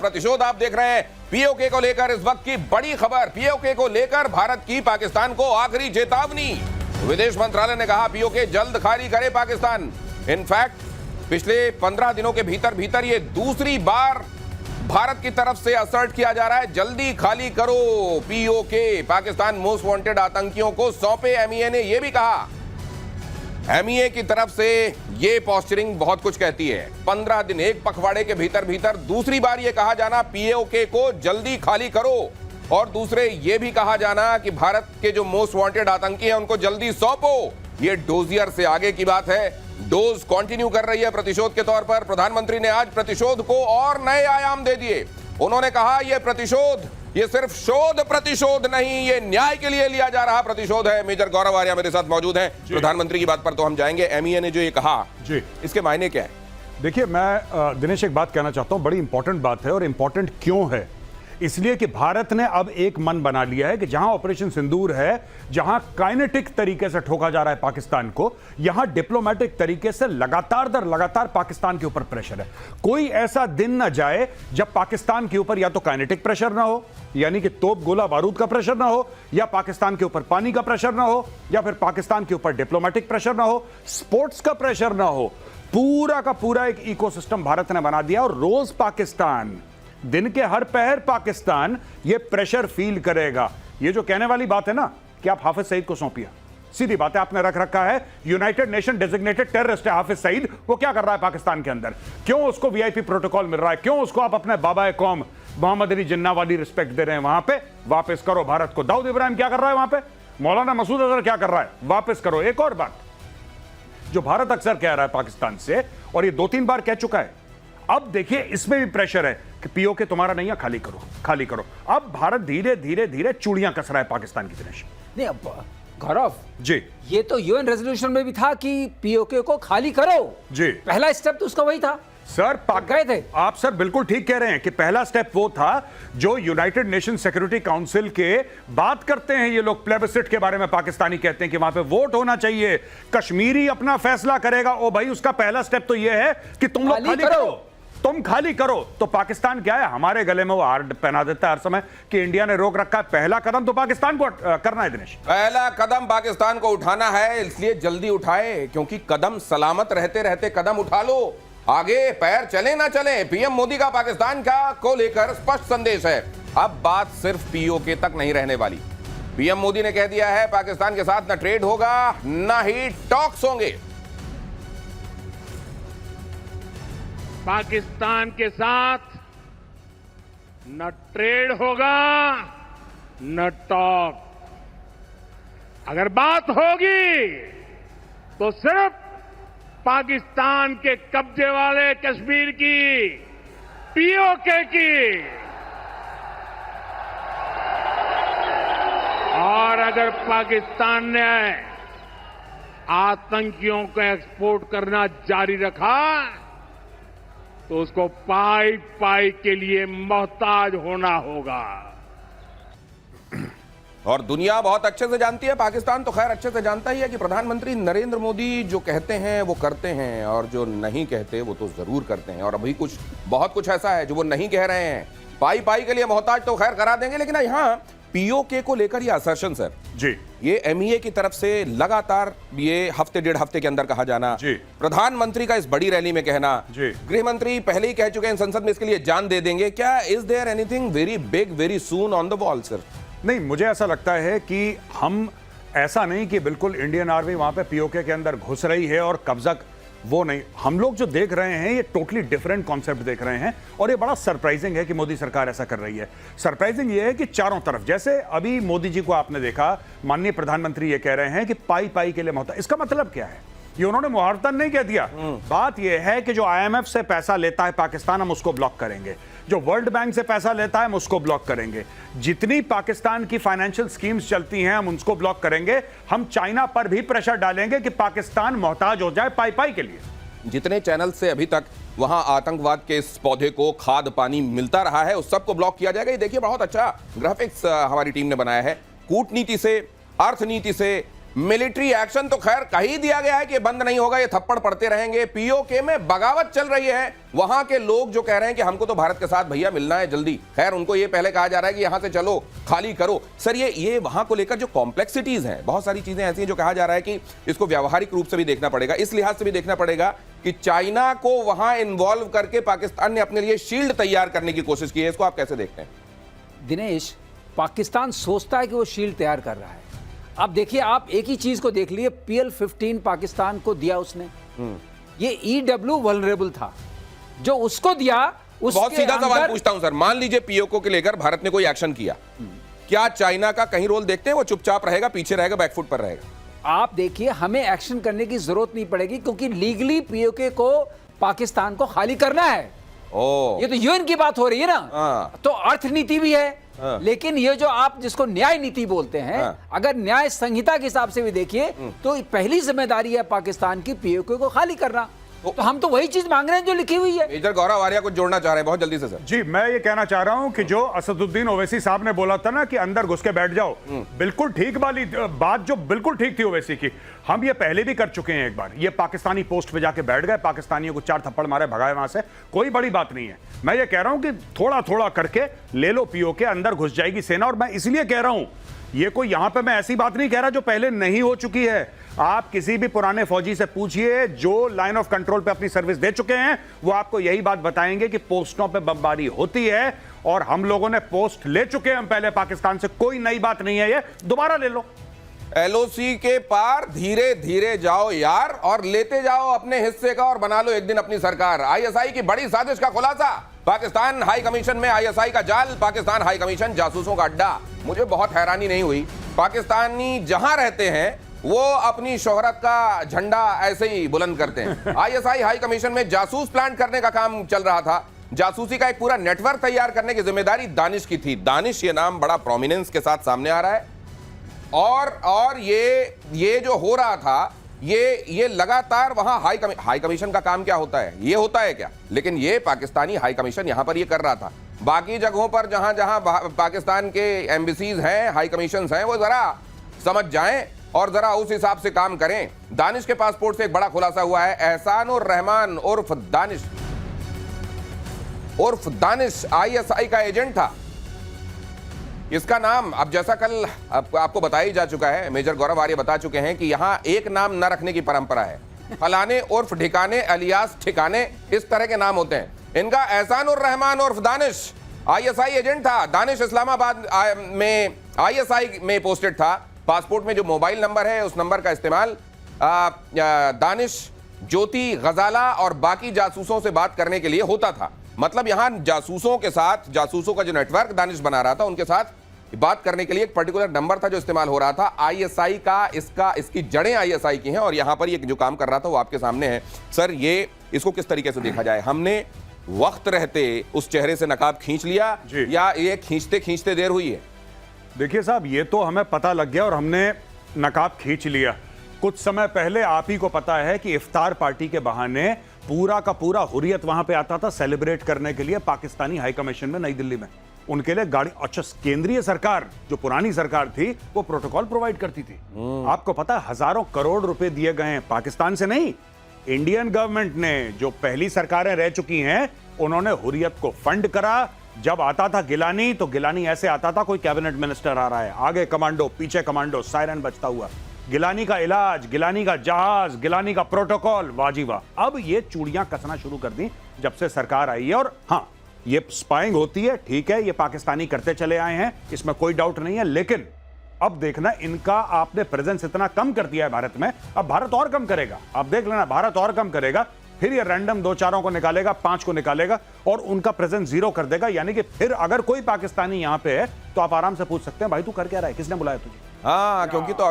प्रतिशोध आप देख रहे हैं पीओके को लेकर इस वक्त की बड़ी खबर। पीओके को लेकर भारत की पाकिस्तान को आखिरी चेतावनी। विदेश मंत्रालय ने कहा पीओके जल्द खाली करे पाकिस्तान। इनफैक्ट पिछले 15 दिनों के भीतर ये दूसरी बार भारत की तरफ से असर्ट किया जा रहा है, जल्दी खाली करो पीओके। पाकिस्तान मोस्ट वांटेड आतंकियों को सौंपे एमईए ने यह भी कहा। एमईए की तरफ से ये पोस्चरिंग बहुत कुछ कहती है। 15 दिन, एक पखवाड़े के भीतर दूसरी बार ये कहा जाना पीओके को जल्दी खाली करो, और दूसरे ये भी कहा जाना कि भारत के जो मोस्ट वांटेड आतंकी हैं उनको जल्दी सौंपो। ये डोजियर से आगे की बात है। डोज कंटिन्यू कर रही है प्रतिशोध के तौर पर। प्रधानमंत्री ने आज प्रतिशोध को और नए आयाम दे दिए। उन्होंने कहा यह प्रतिशोध ये सिर्फ शोध प्रतिशोध नहीं, ये न्याय के लिए लिया जा रहा प्रतिशोध है। मेजर गौरव आर्या मेरे साथ मौजूद हैं। प्रधानमंत्री की बात पर तो हम जाएंगे। एमईए ने जो ये कहा जी, इसके मायने क्या है? देखिए, मैं दिनेश एक बात कहना चाहता हूं, बड़ी इंपॉर्टेंट बात है। और इंपॉर्टेंट क्यों है? इसलिए कि भारत ने अब एक मन बना लिया है कि जहां ऑपरेशन सिंदूर है, जहां काइनेटिक तरीके से ठोका जा रहा है पाकिस्तान को, यहां डिप्लोमेटिक तरीके से लगातार दर लगातार पाकिस्तान के ऊपर प्रेशर है। कोई ऐसा दिन ना जाए जब पाकिस्तान के ऊपर या तो काइनेटिक प्रेशर ना हो, यानी कि तोप गोला बारूद का प्रेशर ना हो, या पाकिस्तान के ऊपर पानी का प्रेशर ना हो, या फिर पाकिस्तान के ऊपर डिप्लोमेटिक प्रेशर ना हो, स्पोर्ट्स का प्रेशर ना हो। पूरा का पूरा एक इकोसिस्टम भारत ने बना दिया। और रोज पाकिस्तान, दिन के हर पहर पाकिस्तान ये प्रेशर फील करेगा। ये जो कहने वाली बात है ना कि आप हाफिज सईद को सौंपिए, सीधी बात है, आपने रख रखा है यूनाइटेड नेशन डेजिग्नेटेड टेररिस्ट है हाफिज सईद। वो क्या कर रहा है पाकिस्तान के अंदर? क्यों उसको वीआईपी प्रोटोकॉल मिल रहा है? क्यों उसको आप अपने बाबा कौम मोहम्मद अली जिन्ना वाली रिस्पेक्ट दे रहे हैं? वहां पे वापस करो भारत को। दाऊद इब्राहिम क्या कर रहा है वहां पे? मौलाना मसूद अजहर क्या कर रहा है? वापस करो। एक और बात जो भारत अक्सर कह रहा है पाकिस्तान से, और ये 2-3 बार कह चुका है, अब देखिए इसमें भी प्रेशर है कि पीओके तुम्हारा नहीं है, खाली करो, खाली करो। अब भारत धीरे धीरे धीरे चूड़ियां कस रहा है पाकिस्तान की दिनेश। नहीं, अब गौरव जी, ये तो यूएन रेजोल्यूशन में भी था कि पीओके को खाली करो जी। पहला स्टेप तो उसका वही था सर। गए थे आप सर बिल्कुल ठीक कह रहे हैं कि पहला स्टेप वो था जो यूनाइटेड नेशन सिक्योरिटी काउंसिल के बात करते हैं ये लोग, प्लेबिसिट के बारे में पाकिस्तानी कहते हैं कि वहां पे वोट होना चाहिए, कश्मीरी अपना फैसला करेगा। ओ भाई, उसका पहला स्टेप तो ये है कि तुम लोग खाली करो, तुम खाली करो। तो पाकिस्तान क्या है, हमारे गले में वो हार पहना देता है हर समय कि इंडिया ने रोक रखा है। पहला कदम तो पाकिस्तान को करना है दिनेश। पहला कदम पाकिस्तान को उठाना है, इसलिए जल्दी उठाए, क्योंकि कदम सलामत रहते रहते कदम उठा लो। आगे पैर चले ना चले, पीएम मोदी का पाकिस्तान का को लेकर स्पष्ट संदेश है। अब बात सिर्फ पीओके तक नहीं रहने वाली। पीएम मोदी ने कह दिया है पाकिस्तान के साथ न ट्रेड होगा न ही टॉक्स होंगे। पाकिस्तान के साथ न ट्रेड होगा न टॉक। अगर बात होगी तो सिर्फ पाकिस्तान के कब्जे वाले कश्मीर की, पीओके की। और अगर पाकिस्तान ने आतंकियों को एक्सपोर्ट करना जारी रखा तो उसको पाई पाई के लिए मोहताज होना होगा। और दुनिया बहुत अच्छे से जानती है, पाकिस्तान तो खैर अच्छे से जानता ही है कि प्रधानमंत्री नरेंद्र मोदी जो कहते हैं वो करते हैं, और जो नहीं कहते वो तो जरूर करते हैं। और अभी बहुत कुछ ऐसा है जो वो नहीं कह रहे हैं। पाई पाई के लिए मोहताज तो खैर करा देंगे, लेकिन यहाँ पीओके को लेकर ये असर्शन सर जी, ये एमईए की तरफ से लगातार ये हफ्ते 1.5 हफ्ते के अंदर कहा जाना, प्रधानमंत्री का इस बड़ी रैली में कहना, गृह मंत्री पहले ही कह चुके हैं संसद में इसके लिए जान दे देंगे। क्या is there anything very big very soon on the wall sir? नहीं, मुझे ऐसा लगता है कि हम ऐसा नहीं कि बिल्कुल इंडियन आर्मी वहां पे पीओके के अंदर घुस रही है और कब्जा, वो नहीं। हम लोग जो देख रहे हैं ये टोटली डिफरेंट कॉन्सेप्ट देख रहे हैं, और ये बड़ा सरप्राइजिंग है कि मोदी सरकार ऐसा कर रही है। सरप्राइजिंग ये है कि चारों तरफ, जैसे अभी मोदी जी को आपने देखा, माननीय प्रधानमंत्री ये कह रहे हैं कि पाई पाई के लिए मोहताज। इसका मतलब क्या है? ये उन्होंने मुहावरतन नहीं कह दिया। बात यह है कि जो आईएमएफ से पैसा लेता है पाकिस्तान, हम उसको ब्लॉक करेंगे। जो वर्ल्ड बैंक से पैसा लेता है हम उसको ब्लॉक करेंगे। जितनी पाकिस्तान की फाइनेंशियल स्कीम्स चलती हैं हम उनको ब्लॉक करेंगे। हम चाइना पर भी प्रेशर डालेंगे कि पाकिस्तान मोहताज हो जाए पाई पाई के लिए। जितने चैनल से अभी तक वहां आतंकवाद के इस पौधे को खाद पानी मिलता रहा है उस सबको ब्लॉक किया जाएगा। ये देखिए बहुत अच्छा ग्राफिक्स हमारी टीम ने बनाया है। कूटनीति से, अर्थनीति से, मिलिट्री एक्शन तो खैर कही दिया गया है कि बंद नहीं होगा, ये थप्पड़ पड़ते रहेंगे। पीओके में बगावत चल रही है, वहां के लोग जो कह रहे हैं कि हमको तो भारत के साथ भैया मिलना है जल्दी, खैर उनको ये पहले कहा जा रहा है कि यहां से चलो, खाली करो। सर ये वहां को लेकर जो कॉम्प्लेक्सिटीज हैं, बहुत सारी चीजें ऐसी हैं जो कहा जा रहा है कि इसको व्यावहारिक रूप से भी देखना पड़ेगा, इस लिहाज से भी देखना पड़ेगा कि चाइना को वहां इन्वॉल्व करके पाकिस्तान ने अपने लिए शील्ड तैयार करने की कोशिश की है। इसको आप कैसे देखते हैं? दिनेश, पाकिस्तान सोचता है कि वो शील्ड तैयार कर रहा है। अब देखिए, आप एक ही चीज को देख लिए, PL-15 पाकिस्तान को दिया उसने, ये EW वल्नरेबल था, जो उसको दिया उसके बहुत सीधा सवाल पूछता हूं सर, मान लीजिए पीओके को लेकर भारत ने कोई एक्शन किया, क्या चाइना का कहीं रोल देखते हैं? वो चुपचाप रहेगा, पीछे रहेगा, बैकफुट पर रहेगा? आप देखिए, हमें एक्शन करने की जरूरत नहीं पड़ेगी, क्योंकि लीगली पीओके को पाकिस्तान को खाली करना है। ये तो यूएन की बात हो रही है ना, तो अर्थनीति भी है। लेकिन ये जो आप जिसको न्याय नीति बोलते हैं, अगर न्याय संहिता के हिसाब से भी देखिए तो पहली जिम्मेदारी है पाकिस्तान की पीओके को खाली करना। तो हम तो वही चीज मांग रहे हैं जो लिखी हुई है। मेजर गौरव आर्या कुछ जोड़ना चाह रहे हैं बहुत जल्दी से सर। जी, मैं ये कहना चाह रहा हूं कि जो असदुद्दीन ओवैसी साहब ने बोला था ना कि अंदर घुस के बैठ जाओ, बिल्कुल ठीक वाली बात, जो बिल्कुल ठीक थी ओवैसी की, हम ये पहले भी कर चुके हैं। एक बार ये पाकिस्तानी पोस्ट पे जाके बैठ गए, पाकिस्तानियों को 4 थप्पड़ मारे, भगाए वहां से, कोई बड़ी बात नहीं है। मैं ये कह रहा हूं कि थोड़ा थोड़ा करके ले लो पीओके, अंदर घुस जाएगी सेना। और मैं इसलिए कह रहा हूं, ये कोई यहां पे मैं ऐसी बात नहीं कह रहा जो पहले नहीं हो चुकी है। आप किसी भी पुराने फौजी से पूछिए जो लाइन ऑफ कंट्रोल पे अपनी सर्विस दे चुके हैं, वो आपको यही बात बताएंगे कि पोस्टों पे बमबारी होती है, और हम लोगों ने पोस्ट ले चुके हैं हम पहले पाकिस्तान से, कोई नई बात नहीं है, ये दोबारा ले लो। LOC के पार धीरे धीरे जाओ यार, और लेते जाओ अपने हिस्से का, और बना लो एक दिन अपनी सरकार। ISI की बड़ी साजिश का खुलासा, पाकिस्तान हाई कमीशन में ISI का जाल, पाकिस्तान हाई कमीशन जासूसों का अड्डा। मुझे बहुत हैरानी नहीं हुई, पाकिस्तानी जहां रहते हैं वो अपनी शोहरत का झंडा ऐसे ही बुलंद करते हैं। ISI हाई कमीशन में जासूस प्लांट करने का काम चल रहा था, जासूसी का एक पूरा नेटवर्क तैयार करने की जिम्मेदारी दानिश की थी। दानिश ये नाम बड़ा प्रोमिनेंस के साथ सामने आ रहा है, और ये जो हो रहा था, ये लगातार वहां हाई कमीशन का काम क्या होता है, ये होता है क्या? लेकिन ये पाकिस्तानी हाई कमीशन यहां पर ये कर रहा था। बाकी जगहों पर जहां जहां पाकिस्तान के एम्बेसीज हैं, हाई कमीशन हैं, वो जरा समझ जाएं और जरा उस हिसाब से काम करें। दानिश के पासपोर्ट से एक बड़ा खुलासा हुआ है। एहसानुर रहमान उर्फ दानिश ISI का एजेंट था। इसका नाम, अब जैसा कल आपको बताया जा चुका है, मेजर गौरव आर्य बता चुके हैं कि यहां एक नाम न रखने की परंपरा है। फलाने उर्फ ठिकाने, अलियास ठिकाने, इस तरह के नाम होते हैं। इनका एहसानुर रहमान उर्फ दानिश ISI एजेंट था। दानिश इस्लामाबाद में ISI में पोस्टेड था। पासपोर्ट में जो मोबाइल नंबर है, उस नंबर का इस्तेमाल दानिश, ज्योति, गजाला और बाकी जासूसों से बात करने के लिए होता था। मतलब यहां जासूसों के साथ, जासूसों का जो नेटवर्क दानिश बना रहा था, उनके साथ बात करने के लिए एक पर्टिकुलर नंबर था जो इस्तेमाल हो रहा था। ISI का, इसकी जड़ें ISI की हैं, और यहां पर ये जो काम कर रहा था वो आपके सामने है। सर, ये इसको किस तरीके से देखा जाए? हमने वक्त रहते उस चेहरे से नकाब खींच लिया, या ये खींचते खींचते देर हुई है? देखिए साहब, ये तो हमें पता लग गया और हमने नकाब खींच लिया। कुछ समय पहले आप ही को पता है कि इफ्तार पार्टी के बहाने पूरा का पूरा हुर्रियत वहां पे आता था सेलिब्रेट करने के लिए पाकिस्तानी हाई कमीशन में, नई दिल्ली में। उनके लिए गाड़ी, अच्छा, केंद्रीय सरकार जो पुरानी सरकार थी वो प्रोटोकॉल प्रोवाइड करती थी। आपको पता है हजारों करोड़ रुपए दिए गए हैं, पाकिस्तान से नहीं, इंडियन गवर्नमेंट ने, जो पहली सरकारें रह चुकी हैं, उन्होंने हुर्रियत को फंड करा। जब आता था गिलानी, तो गिलानी ऐसे आता था कोई कैबिनेट मिनिस्टर आ रहा है, आगे कमांडो, पीछे कमांडो, सायरन बजता हुआ। गिलानी का इलाज, गिलानी का जहाज, गिलानी का प्रोटोकॉल, वाजीवा। अब ये चूड़ियां कसना शुरू कर दी जब से सरकार आई है। और हाँ, ये स्पाइंग होती है, ठीक है, ये पाकिस्तानी करते चले आए हैं, इसमें कोई डाउट नहीं है। लेकिन अब देखना, इनका आपने प्रेजेंस इतना कम कर दिया है भारत में, अब भारत और कम करेगा। आप देख लेना, भारत और कम करेगा, फिर ये रैंडम 2-4 को निकालेगा, 5 को निकालेगा और उनका प्रेजेंस 0 कर देगा। यानी कि फिर अगर कोई पाकिस्तानी यहां पे है तो आप आराम से पूछ सकते हैं, भाई तू कर क्या रहा है, किसने बुलाया तुझे? हाँ, क्योंकि तो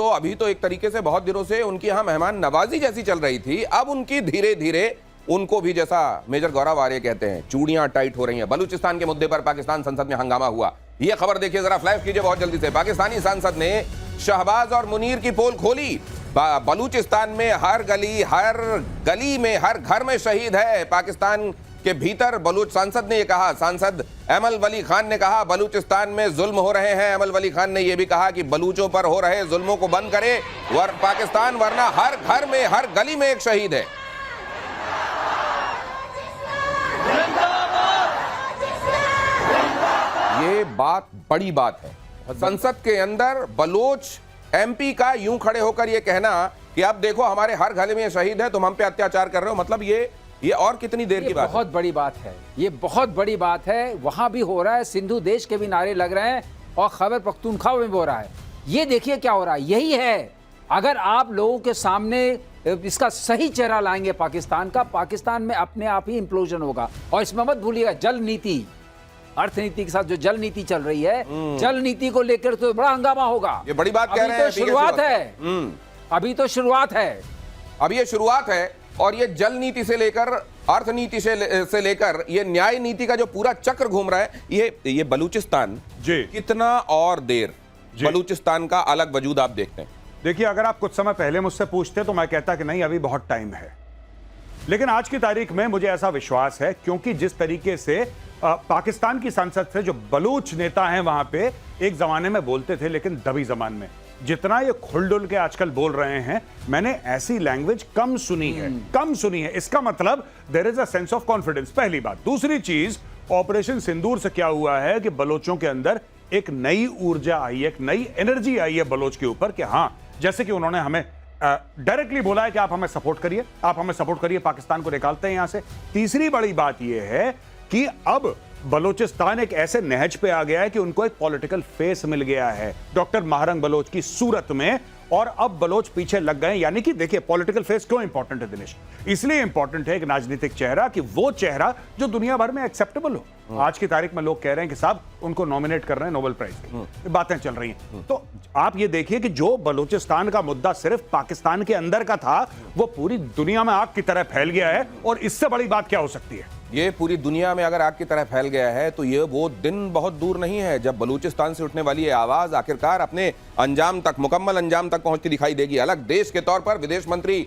अभी तो एक तरीके से बहुत दिनों से उनकी यहां मेहमान नवाजी जैसी चल रही थी। अब उनकी धीरे धीरे उनको भी, जैसा मेजर गौरव आर्य कहते हैं, चूड़ियां टाइट हो रही हैं। बलूचिस्तान के मुद्दे पर पाकिस्तान संसद में हंगामा हुआ। यह खबर देखिए जरा, फ्लैश कीजिए बहुत जल्दी से। पाकिस्तानी सांसद ने शहबाज और मुनीर की पोल खोली। बलूचिस्तान में हर गली में, हर घर में शहीद है। पाकिस्तान के भीतर बलूच सांसद ने यह कहा, सांसद अमल वली खान ने कहा बलूचिस्तान में जुल्म हो रहे हैं। अमल वली खान ने यह भी कहा कि बलूचों पर हो रहे जुल्मों को बंद करे पाकिस्तान, वरना हर घर में हर गली में एक शहीद है। ये बात बड़ी बात है। संसद के अंदर बलोच एमपी का यूं खड़े होकर यह कहना कि अब देखो हमारे हर घर में शहीद है, तुम हम पे अत्याचार कर रहे हो, मतलब ये और कितनी देर की बात है? बहुत बड़ी बात है, ये बहुत बड़ी बात है। वहां भी हो रहा है, सिंधु देश के भी नारे लग रहे हैं और खैबर पख्तूनख्वा में भी हो रहा है। ये देखिए क्या हो रहा है, यही है। अगर आप लोगों के सामने इसका सही चेहरा लाएंगे पाकिस्तान का, पाकिस्तान में अपने आप ही इंप्लोजन होगा। और इसमें मत भूलिएगा जल नीति, अर्थनीति के साथ जो जल नीति चल रही है, जल नीति को लेकर तो बड़ा हंगामा होगा। ये बड़ी बात कह रहे हैं। तो शुरुआत है, अभी तो शुरुआत है, अभी ये शुरुआत है। और ये जल नीति से लेकर अर्थनीति से लेकर ये न्याय नीति का जो पूरा चक्र घूम रहा है, ये बलूचिस्तान जी कितना और देर बलूचिस्तान का अलग वजूद आप देखते हैं। देखिए, अगर आप कुछ समय पहले मुझसे पूछते तो मैं कहता कि नहीं, अभी बहुत टाइम है। लेकिन आज की तारीख में मुझे ऐसा विश्वास है, क्योंकि जिस तरीके से पाकिस्तान की संसद से जो बलूच नेता हैं वहां पे एक जमाने में बोलते थे, लेकिन दबी जबान में, जितना ये खुलडुल के आजकल बोल रहे हैं, मैंने ऐसी लैंग्वेज कम सुनी है। इसका मतलब there is a sense of confidence, पहली बात। दूसरी चीज, ऑपरेशन सिंदूर से क्या हुआ है कि बलोचों के अंदर एक नई ऊर्जा आई, एक नई एनर्जी आई है बलोच के ऊपर कि हाँ, जैसे कि उन्होंने हमें डायरेक्टली बोला है कि आप हमें सपोर्ट करिए, पाकिस्तान को निकालते हैं यहां से। तीसरी बड़ी बात यह है कि अब बलूचिस्तान एक ऐसे नहज पे आ गया है कि उनको एक पॉलिटिकल फेस मिल गया है डॉक्टर महारंग बलोच की सूरत में, और अब बलोच पीछे लग गए। यानी कि देखिए, पॉलिटिकल फेस क्यों इंपॉर्टेंट है दिनेश? इसलिए इंपॉर्टेंट है एक राजनीतिक चेहरा, कि वो चेहरा जो दुनिया भर में एक्सेप्टेबल हो। आज की तारीख में लोग कह रहे हैं कि साहब उनको नॉमिनेट कर रहे हैं नोबेल प्राइज की, बातें चल रही हैं। तो आप ये देखिए कि जो बलूचिस्तान का मुद्दा सिर्फ पाकिस्तान के अंदर का था, वो पूरी दुनिया में आग की तरह फैल गया है। और इससे बड़ी बात क्या हो सकती है? ये पूरी दुनिया में अगर आग की तरह फैल गया है, तो ये वो दिन बहुत दूर नहीं है जब बलूचिस्तान से उठने वाली ये आवाज आखिरकार अपने अंजाम तक, मुकम्मल अंजाम तक पहुंचती दिखाई देगी। अलग देश के तौर पर विदेश मंत्री